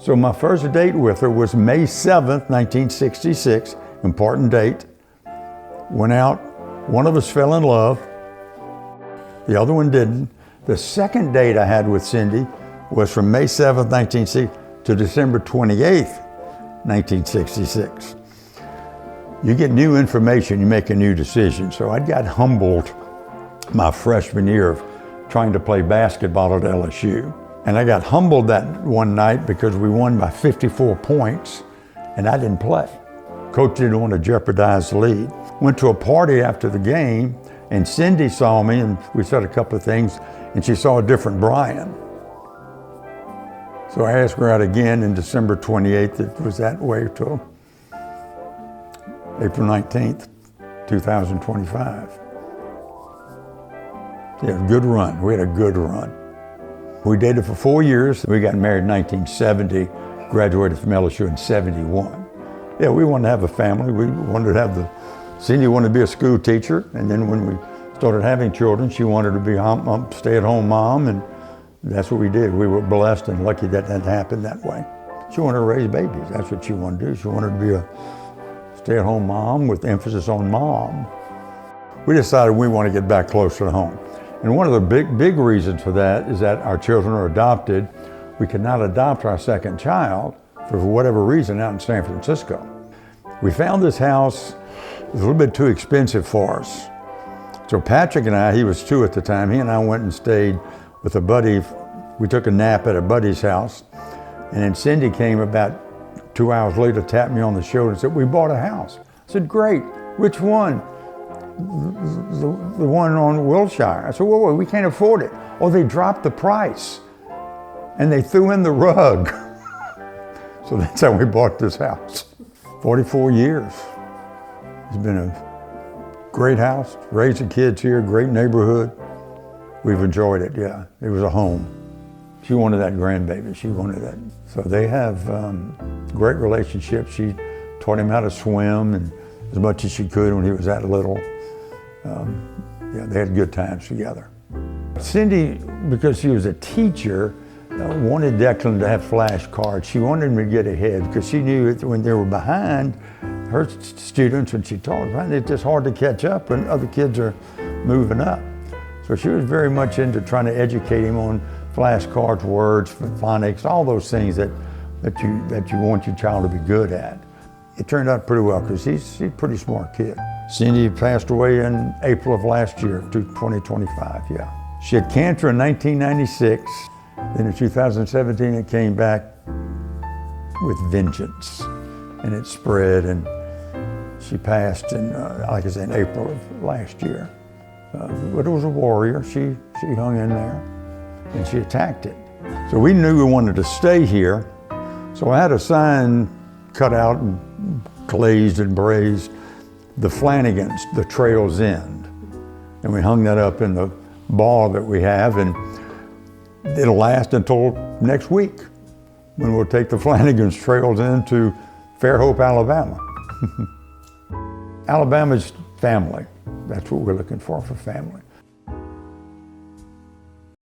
So my first date with her was May 7th, 1966, important date. Went out, one of us fell in love, the other one didn't. The second date I had with Cindy was from May 7th, 1960 to December 28th, 1966. You get new information, you make a new decision. So I got humbled my freshman year of trying to play basketball at LSU. And I got humbled that one night because we won by 54 points and I didn't play. Coach didn't want to jeopardize the lead. Went to a party after the game and Cindy saw me and we said a couple of things and she saw a different Bryan. So I asked her out again in December 28th. It was that way till April 19th, 2025. Yeah, good run. We had a good run. We dated for 4 years. We got married in 1970, graduated from LSU in 71. Yeah, we wanted to have a family. We wanted to have Cindy wanted to be a school teacher, and then when we started having children, she wanted to be a stay-at-home mom, and that's what we did. We were blessed and lucky that happened that way. She wanted to raise babies. That's what she wanted to do. She wanted to be a stay-at-home mom with emphasis on mom. We decided we want to get back closer to home. And one of the big reasons for that is that our children are adopted. We could not adopt our second child for whatever reason out in San Francisco. We found this house, it was a little bit too expensive for us. So Patrick and I, he was 2 at the time, he and I went and stayed with a buddy. We took a nap at a buddy's house. And then Cindy came about 2 hours later, tapped me on the shoulder and said, "We bought a house." I said, "Great, which one?" The one on Wilshire. I said, "Whoa, we can't afford it." "Oh, they dropped the price and they threw in the rug." So that's how we bought this house. 44 years. It's been a great house, raising kids here, great neighborhood. We've enjoyed it, yeah. It was a home. She wanted that grandbaby, she wanted that. So they have great relationship. She taught him how to swim and as much as she could when he was that little. Yeah, they had good times together. Cindy, because she was a teacher, wanted Declan to have flashcards. She wanted him to get ahead because she knew that when they were behind, her students, when she taught them, it's just hard to catch up when other kids are moving up. So she was very much into trying to educate him on flashcards, words, phonics, all those things that you want your child to be good at. It turned out pretty well because he's a pretty smart kid. Cindy passed away in April of last year, 2025, yeah. She had cancer in 1996. Then in 2017, it came back with vengeance. And it spread, and she passed in, like I said, in April of last year. But it was a warrior. She hung in there, and she attacked it. So we knew we wanted to stay here. So I had a sign cut out and glazed and brazed, the Flanagans, the trail's end. And we hung that up in the bar that we have, and it'll last until next week when we'll take the Flanagan's trails into Fairhope, Alabama. Alabama's family. That's what we're looking for family.